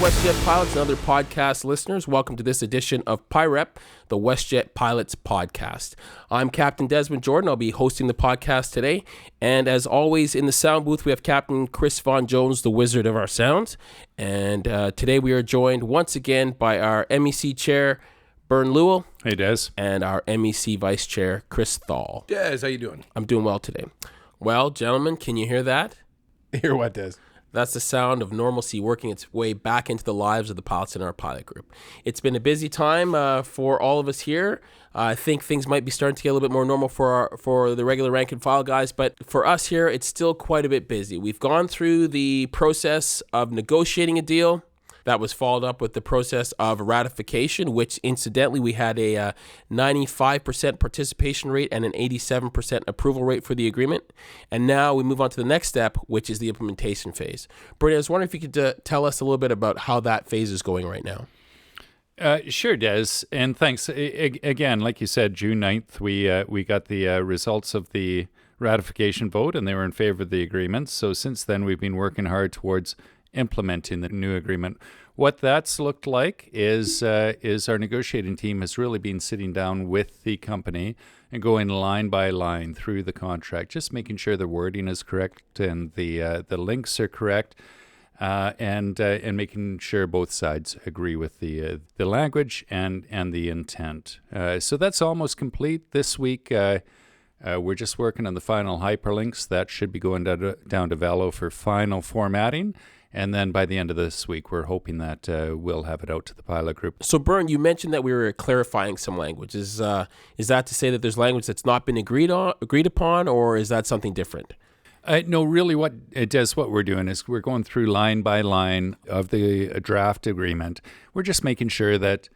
WestJet Pilots and other podcast listeners. Welcome to this edition of PIREP, the WestJet Pilots podcast. I'm Captain Desmond Jordan. I'll be hosting the podcast today. And as always, in the sound booth, we have Captain Chris Von Jones, the wizard of our sounds. And today we are joined once again by our MEC chair, Bern Lewall. Hey, Des. And our MEC vice chair, Chris Tholl. Des, how you doing? I'm doing well today. Well, gentlemen, can you hear that? Hear what, Des? That's the sound of normalcy working its way back into the lives of the pilots in our pilot group. It's been a busy time for all of us here. I think things might be starting to get a little bit more normal for the regular rank and file guys, but for us here, it's still quite a bit busy. We've gone through the process of negotiating a deal. That was followed up with the process of ratification, which incidentally we had a 95% participation rate and an 87% approval rate for the agreement. And now we move on to the next step, which is the implementation phase. Bernie, I was wondering if you could tell us a little bit about how that phase is going right now. Sure, Des, and thanks. Again, like you said, June 9th, we got the results of the ratification vote, and they were in favor of the agreement. So since then, we've been working hard towards implementing the new agreement. What that's looked like is our negotiating team has really been sitting down with the company and going line by line through the contract, just making sure the wording is correct and the links are correct, and making sure both sides agree with the language and the intent. So that's almost complete. This week, we're just working on the final hyperlinks. That should be going down to Velo for final formatting. And then by the end of this week, we're hoping that we'll have it out to the pilot group. So, Bern, you mentioned that we were clarifying some language. Is that to say that there's language that's not been agreed upon, or is that something different? No, really what it does, what we're doing is we're going through line by line of the draft agreement. We're just making sure that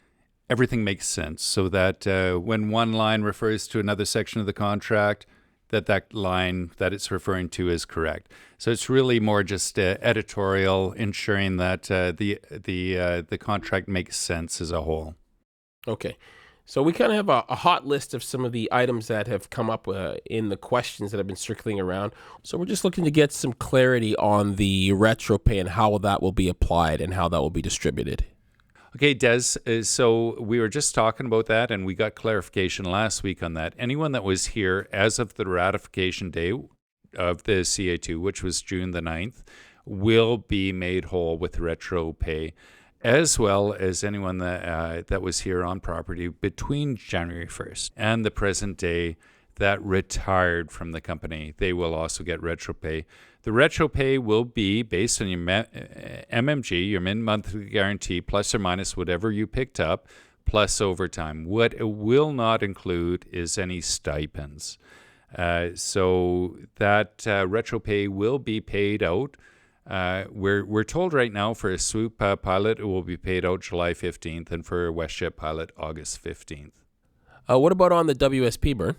everything makes sense so that when one line refers to another section of the contract, that line that it's referring to is correct. So it's really more just editorial, ensuring that the contract makes sense as a whole. Okay. So we kind of have a hot list of some of the items that have come up in the questions that have been circling around. So we're just looking to get some clarity on the retro pay and how that will be applied and how that will be distributed. Okay, Des, so we were just talking about that, and we got clarification last week on that. Anyone that was here as of the ratification day of the CA2, which was June the 9th, will be made whole with retro pay, as well as anyone that was here on property between January 1st and the present day that retired from the company. They will also get retro pay. The retro pay will be based on your MMG, your min-monthly guarantee, plus or minus whatever you picked up, plus overtime. What it will not include is any stipends. So that retro pay will be paid out. We're told right now for a Swoop pilot, it will be paid out July 15th, and for a WestJet pilot, August 15th. What about on the WSP, Bern?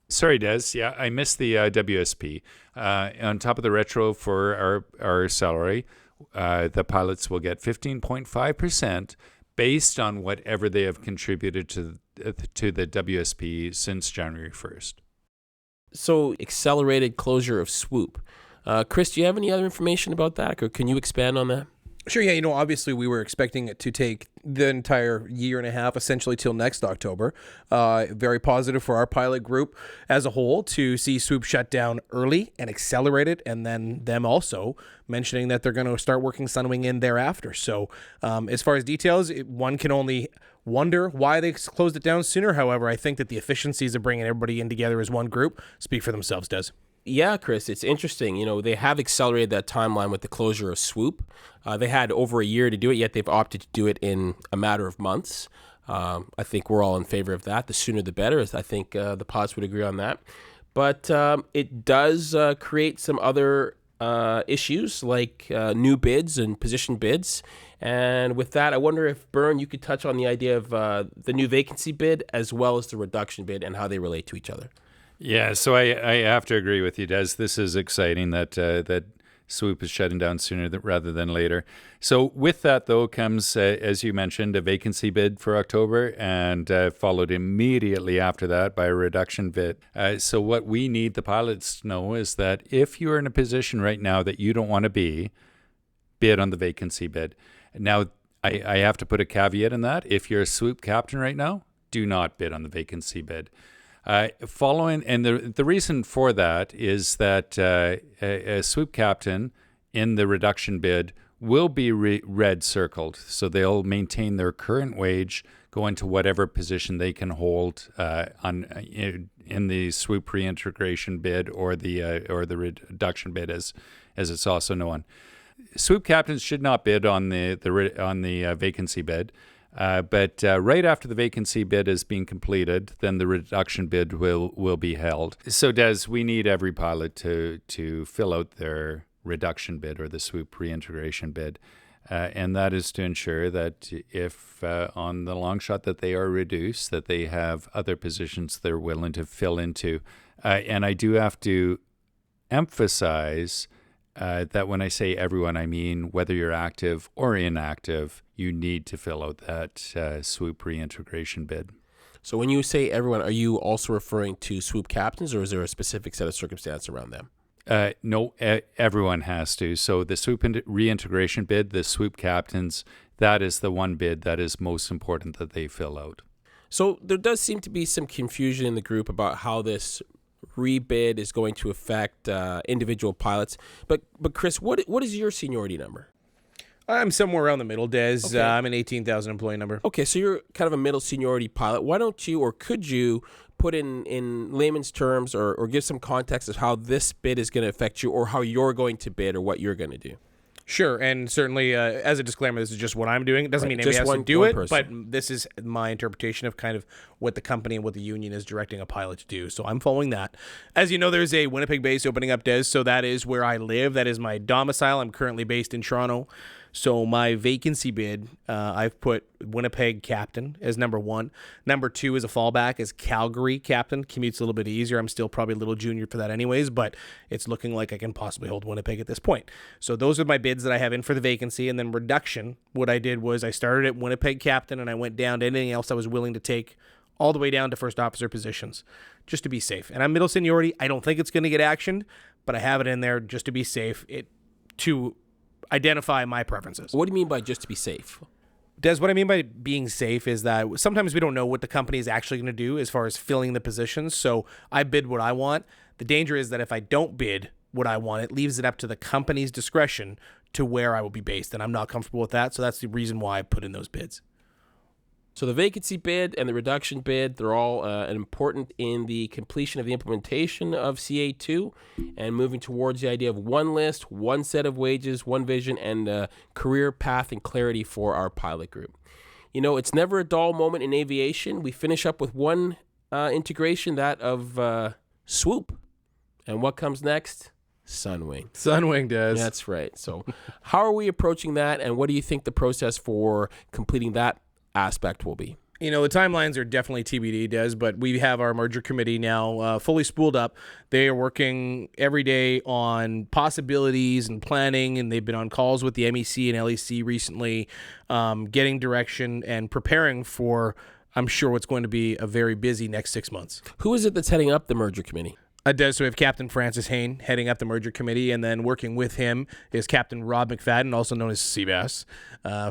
Sorry, Des. Yeah, I missed the WSP. On top of the retro for our salary, the pilots will get 15.5% based on whatever they have contributed to the WSP since January 1st. So accelerated closure of Swoop. Chris, do you have any other information about that, or can you expand on that? Sure, yeah. Obviously we were expecting it to take the entire year and a half, essentially till next October. Very positive for our pilot group as a whole to see Swoop shut down early and accelerated, and then them also mentioning that they're going to start working Sunwing in thereafter. So as far as details, one can only wonder why they closed it down sooner. However, I think that the efficiencies of bringing everybody in together as one group speak for themselves, Des. Yeah, Chris, it's interesting. They have accelerated that timeline with the closure of Swoop. They had over a year to do it, yet they've opted to do it in a matter of months. I think we're all in favor of that. The sooner the better. I think the pods would agree on that. But it does create some other issues like new bids and position bids. And with that, I wonder if, Bern, you could touch on the idea of the new vacancy bid as well as the reduction bid and how they relate to each other. Yeah, so I have to agree with you, Des. This is exciting that Swoop is shutting down sooner rather than later. So with that, though, comes, as you mentioned, a vacancy bid for October, and followed immediately after that by a reduction bid. So what we need the pilots to know is that if you're in a position right now that you don't want to be, bid on the vacancy bid. Now, I have to put a caveat in that. If you're a Swoop captain right now, do not bid on the vacancy bid. Following, and the reason for that is that a Swoop captain in the reduction bid will be red circled. So they'll maintain their current wage, go into whatever position they can hold in the Swoop reintegration bid or the reduction bid, as it's also known. Swoop captains should not bid on the vacancy bid, but right after the vacancy bid is being completed, then the reduction bid will be held. So, Des, we need every pilot to fill out their reduction bid or the Swoop reintegration bid, and that is to ensure that if on the long shot that they are reduced, that they have other positions they're willing to fill into. And I do have to emphasize that when I say everyone, I mean whether you're active or inactive, you need to fill out that Swoop reintegration bid. So when you say everyone, are you also referring to Swoop captains, or is there a specific set of circumstances around them? No, everyone has to. So the Swoop reintegration bid, the Swoop captains, that is the one bid that is most important that they fill out. So there does seem to be some confusion in the group about how this rebid is going to affect individual pilots. But Chris, what is your seniority number? I'm somewhere around the middle, Des. Okay. I'm an 18,000 employee number. Okay, so you're kind of a middle seniority pilot. Why don't you, or could you, put in layman's terms or give some context of how this bid is going to affect you, or how you're going to bid, or what you're going to do? Sure, and certainly as a disclaimer, this is just what I'm doing. It doesn't mean anybody Just has to do one it, person. but this is my interpretation of kind of what the company and what the union is directing a pilot to do. So I'm following that. As you know, there's a Winnipeg base opening up, Des, so that is where I live. That is my domicile. I'm currently based in Toronto. So my vacancy bid, I've put Winnipeg captain as number one. Number two is a fallback as Calgary captain. Commute's a little bit easier. I'm still probably a little junior for that anyways, but it's looking like I can possibly hold Winnipeg at this point. So those are my bids that I have in for the vacancy. And then reduction, what I did was I started at Winnipeg captain and I went down to anything else I was willing to take, all the way down to first officer positions, just to be safe. And I'm middle seniority. I don't think it's going to get actioned, but I have it in there just to be safe, to identify my preferences. What do you mean by just to be safe? Des, what I mean by being safe is that sometimes we don't know what the company is actually going to do as far as filling the positions. So I bid what I want. The danger is that if I don't bid what I want, it leaves it up to the company's discretion to where I will be based. And I'm not comfortable with that. So that's the reason why I put in those bids. So the vacancy bid and the reduction bid, they're all important in the completion of the implementation of CA2 and moving towards the idea of one list, one set of wages, one vision, and career path and clarity for our pilot group. You know, it's never a dull moment in aviation. We finish up with one integration, that of Swoop. And what comes next? Sunwing. Sunwing, Des. That's right. So how are we approaching that, and what do you think the process for completing that aspect will be? You know, the timelines are definitely TBD, Des, but we have our merger committee now fully spooled up. They are working every day on possibilities and planning, and they've been on calls with the MEC and LEC recently, getting direction and preparing for, I'm sure, what's going to be a very busy next 6 months. Who is it that's heading up the merger committee? Des, so we have Captain Francis Hain heading up the merger committee, and then working with him is Captain Rob McFadden, also known as Seabass.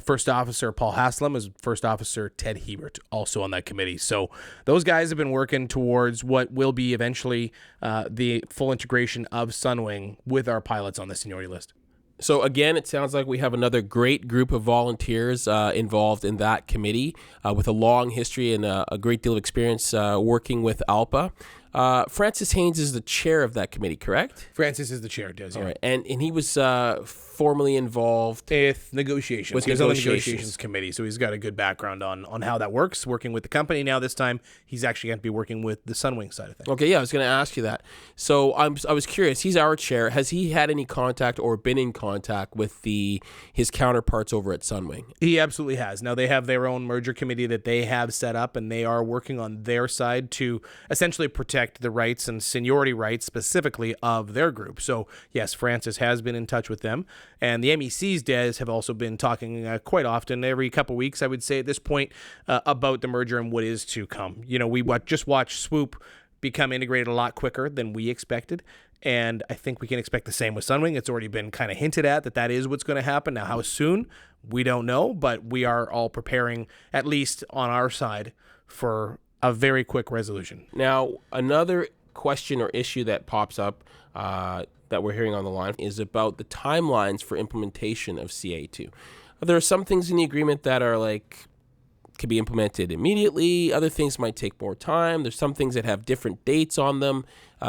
First Officer Paul Haslam is First Officer Ted Hebert, also on that committee. So those guys have been working towards what will be eventually the full integration of Sunwing with our pilots on the seniority list. So again, it sounds like we have another great group of volunteers involved in that committee with a long history and a great deal of experience working with ALPA. Francis Haynes is the chair of that committee, correct? Francis is the chair, Des. All right, and he was formally involved with negotiations. With He was on the negotiations. negotiations committee, so he's got a good background on how that works, working with the company. Now this time, he's actually going to be working with the Sunwing side of things. Okay, yeah, I was going to ask you that. So I was curious. He's our chair. Has he had any contact or been in contact with his counterparts over at Sunwing? He absolutely has. Now they have their own merger committee that they have set up, and they are working on their side to essentially protect the rights and seniority rights specifically of their group. So yes, Francis has been in touch with them, and the MEC's Des have also been talking quite often, every couple weeks, I would say at this point, about the merger and what is to come. You know, we just watched Swoop become integrated a lot quicker than we expected, And I think we can expect the same with Sunwing. It's already been kind of hinted at that is what's going to happen. Now, how soon, we don't know, but we are all preparing, at least on our side, for a very quick resolution. Now, another question or issue that pops up that we're hearing on the line is about the timelines for implementation of CA2. There are some things in the agreement that are can be implemented immediately. Other things might take more time. There's some things that have different dates on them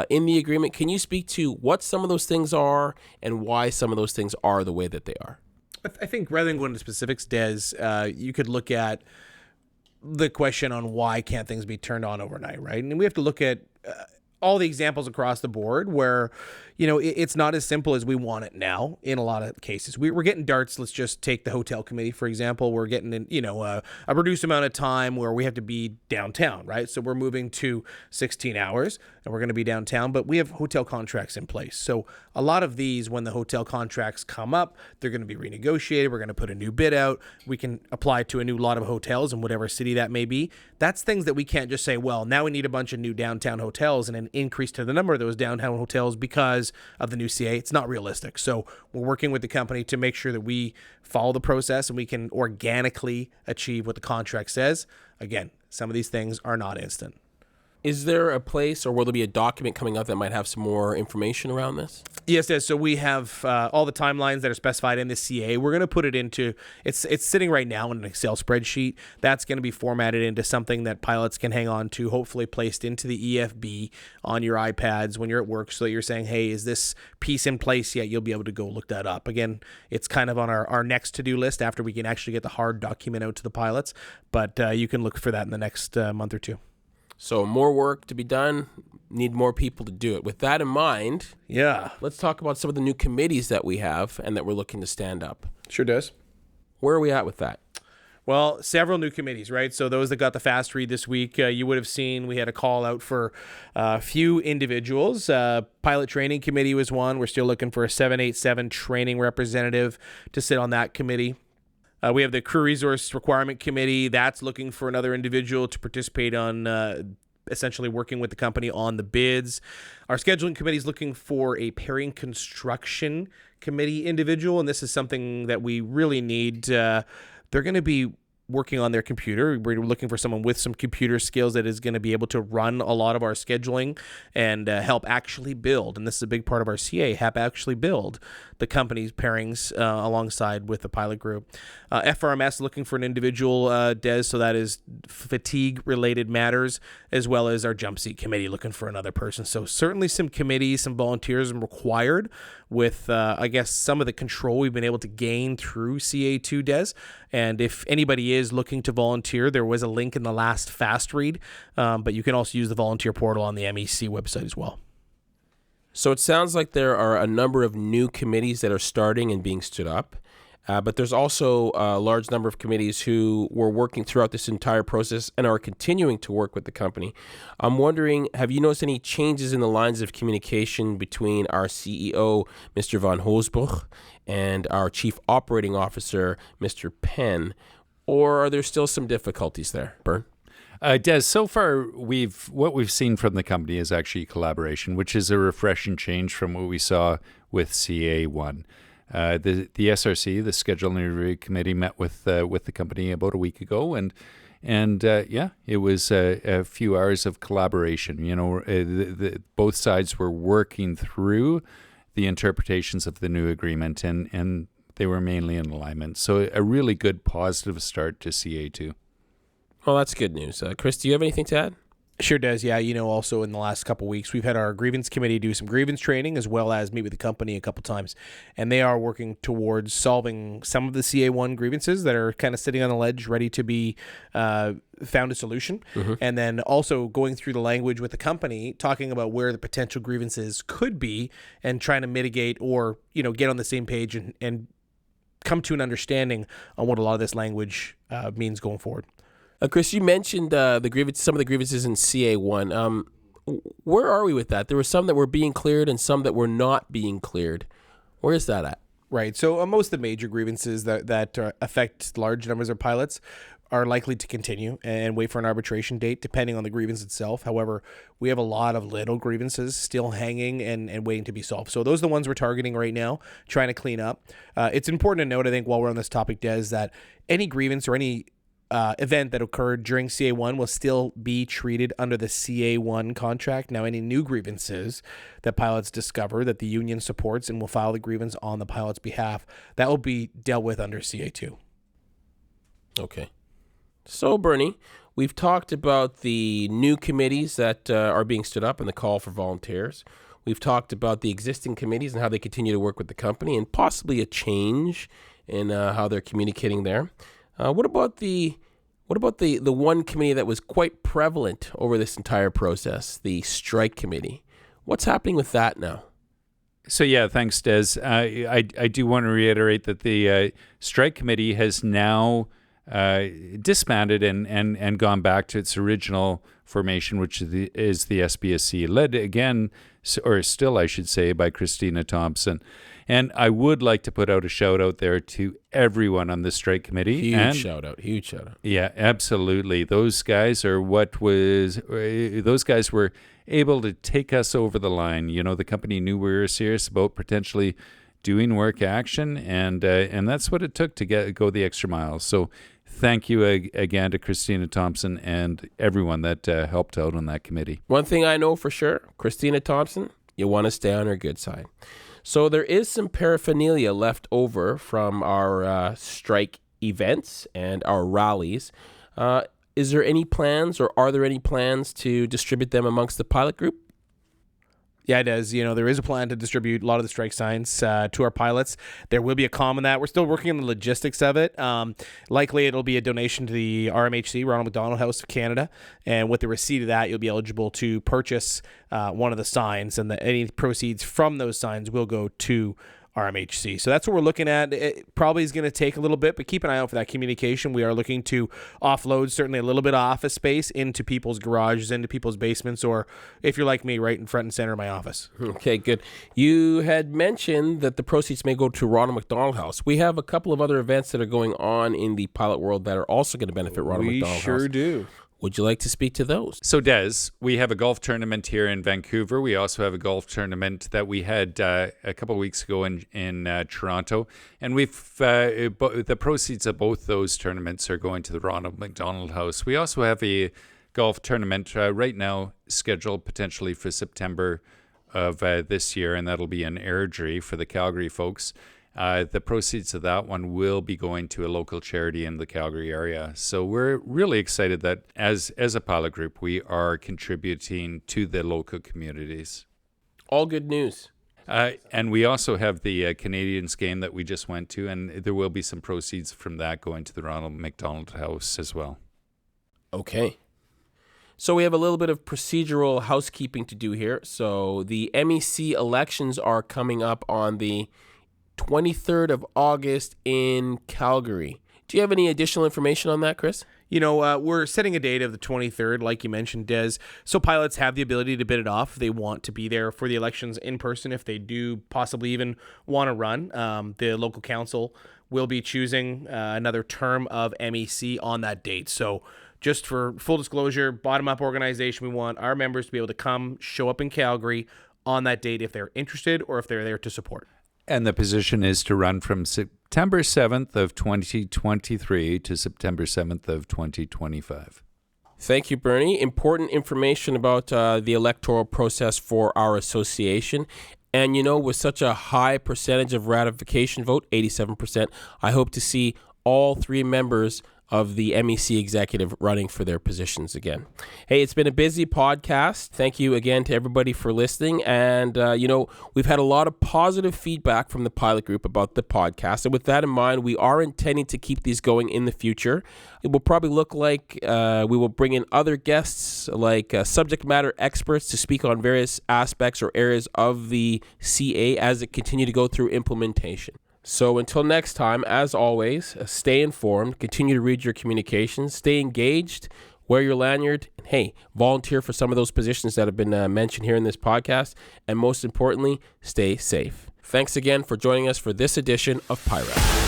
in the agreement. Can you speak to what some of those things are and why some of those things are the way that they are? I think rather than going into specifics, Des, you could look at the question on why can't things be turned on overnight, right? And we have to look at all the examples across the board where, it's not as simple as we want it now in a lot of cases. We're getting darts. Let's just take the hotel committee, for example. We're getting, a reduced amount of time where we have to be downtown, right? So we're moving to 16 hours and we're going to be downtown, but we have hotel contracts in place. So a lot of these, when the hotel contracts come up, they're going to be renegotiated. We're going to put a new bid out. We can apply to a new lot of hotels in whatever city that may be. That's things that we can't just say, well, now we need a bunch of new downtown hotels and an increase to the number of those downtown hotels because of the new CA. It's not realistic. So we're working with the company to make sure that we follow the process and we can organically achieve what the contract says. Again, some of these things are not instant. Is there a place or will there be a document coming up that might have some more information around this? Yes, yes. So we have all the timelines that are specified in the CA. We're going to put it into, it's sitting right now in an Excel spreadsheet. That's going to be formatted into something that pilots can hang on to, hopefully placed into the EFB on your iPads when you're at work so that you're saying, hey, is this piece in place yet? You'll be able to go look that up. Again, it's kind of on our next to-do list after we can actually get the hard document out to the pilots. But you can look for that in the next month or two. So more work to be done, need more people to do it. With that in mind, let's talk about some of the new committees that we have and that we're looking to stand up. Sure does. Where are we at with that? Well, several new committees, right? So those that got the fast read this week, you would have seen we had a call out for a few individuals. Pilot Training Committee was one. We're still looking for a 787 training representative to sit on that committee. We have the Crew Resource Requirement Committee. That's looking for another individual to participate on essentially working with the company on the bids. Our Scheduling Committee is looking for a Pairing Construction Committee individual, and this is something that we really need. They're going to be working on their computer. We're looking for someone with some computer skills that is going to be able to run a lot of our scheduling and help actually build. And this is a big part of our CA, help actually build the company's pairings alongside with the pilot group. FRMS looking for an individual, Des, so that is fatigue-related matters, as well as our Jump Seat Committee looking for another person. So certainly some committees, some volunteers required with, I guess, some of the control we've been able to gain through CA2, Des. And if anybody is looking to volunteer, there was a link in the last fast read, but you can also use the volunteer portal on the MEC website as well. So it sounds like there are a number of new committees that are starting and being stood up, but there's also a large number of committees who were working throughout this entire process and are continuing to work with the company. I'm wondering, have you noticed any changes in the lines of communication between our CEO, Mr. Van Hoosbroek, and our Chief Operating Officer, Mr. Penn, or are there still some difficulties there? Bern? Des, so far what we've seen from the company is actually collaboration, which is a refreshing change from what we saw with CA1. The SRC, the Scheduling Review Committee, met with the company about a week ago, and it was a few hours of collaboration. Both sides were working through the interpretations of the new agreement, and they were mainly in alignment. So a really good positive start to CA2. Well, that's good news. Chris, do you have anything to add? Sure does. Yeah, also in the last couple of weeks, we've had our grievance committee do some grievance training as well as meet with the company a couple times. And they are working towards solving some of the CA1 grievances that are kind of sitting on the ledge, ready to be found a solution. Mm-hmm. And then also going through the language with the company, talking about where the potential grievances could be and trying to mitigate or, get on the same page and come to an understanding on what a lot of this language means going forward. Chris, you mentioned some of the grievances in CA1. Where are we with that? There were some that were being cleared and some that were not being cleared. Where is that at? Right. So most of the major grievances that affect large numbers of pilots are likely to continue and wait for an arbitration date, depending on the grievance itself. However, we have a lot of little grievances still hanging and waiting to be solved. So those are the ones we're targeting right now, trying to clean up. It's important to note, I think, while we're on this topic, Des, that any grievance or any event that occurred during CA1 will still be treated under the CA1 contract. Now, any new grievances that pilots discover that the union supports and will file the grievance on the pilot's behalf, that will be dealt with under CA2. Okay. So, Bernie, we've talked about the new committees that are being stood up and the call for volunteers. We've talked about the existing committees and how they continue to work with the company and possibly a change in how they're communicating there. What about the one committee that was quite prevalent over this entire process, the strike committee? What's happening with that now? So yeah, thanks, Des. I do want to reiterate that the strike committee has now disbanded and gone back to its original formation, which is the SBSC, led again, or still I should say, by Christina Thompson. And I would like to put out a shout out there to everyone on the strike committee. Huge shout out. Yeah, absolutely. Those guys were able to take us over the line. You know, the company knew we were serious about potentially doing work action, and that's what it took to go the extra mile. So thank you again to Christina Thompson and everyone that helped out on that committee. One thing I know for sure, Christina Thompson, you want to stay on her good side. So there is some paraphernalia left over from our strike events and our rallies. Is there any plans, or are there any plans to distribute them amongst the pilot group? Yeah, it does. You know, there is a plan to distribute a lot of the strike signs to our pilots. There will be a comm on that. We're still working on the logistics of it. Likely it'll be a donation to the RMHC, Ronald McDonald House of Canada. And with the receipt of that, you'll be eligible to purchase one of the signs, and any proceeds from those signs will go to RMHC. So that's what we're looking at. It probably is going to take a little bit, but keep an eye out for that communication. We are looking to offload certainly a little bit of office space into people's garages, into people's basements, or if you're like me, right in front and center of my office. Okay, good. You had mentioned that the proceeds may go to Ronald McDonald House. We have a couple of other events that are going on in the pilot world that are also going to benefit Ronald McDonald House. We sure do. Would you like to speak to those? So, Des, we have a golf tournament here in Vancouver. We also have a golf tournament that we had a couple of weeks ago in Toronto. And the proceeds of both those tournaments are going to the Ronald McDonald House. We also have a golf tournament right now scheduled potentially for September of this year, and that'll be in Airdrie for the Calgary folks. The proceeds of that one will be going to a local charity in the Calgary area. So we're really excited that as a pilot group, we are contributing to the local communities. All good news. And we also have the Canadians game that we just went to, and there will be some proceeds from that going to the Ronald McDonald House as well. Okay. So we have a little bit of procedural housekeeping to do here. So the MEC elections are coming up on the 23rd of August in Calgary. Do you have any additional information on that, Chris? You know, we're setting a date of the 23rd, like you mentioned, Des, so pilots have the ability to bid it off if they want to be there for the elections in person, if they do possibly even want to run. The local council will be choosing another term of MEC on that date. So just for full disclosure, bottom-up organization, we want our members to be able to come, show up in Calgary on that date if they're interested or if they're there to support. And the position is to run from September 7th of 2023 to September 7th of 2025. Thank you, Bernie. Important information about the electoral process for our association. And, you know, with such a high percentage of ratification vote, 87%, I hope to see all three members of the MEC executive running for their positions again. Hey, it's been a busy podcast. Thank you again to everybody for listening. And, you know, we've had a lot of positive feedback from the pilot group about the podcast. And with that in mind, we are intending to keep these going in the future. It will probably look like we will bring in other guests, like subject matter experts, to speak on various aspects or areas of the CA as it continue to go through implementation. So until next time, as always, stay informed, continue to read your communications, stay engaged, wear your lanyard, and hey, volunteer for some of those positions that have been mentioned here in this podcast, and most importantly, stay safe. Thanks again for joining us for this edition of PIREP.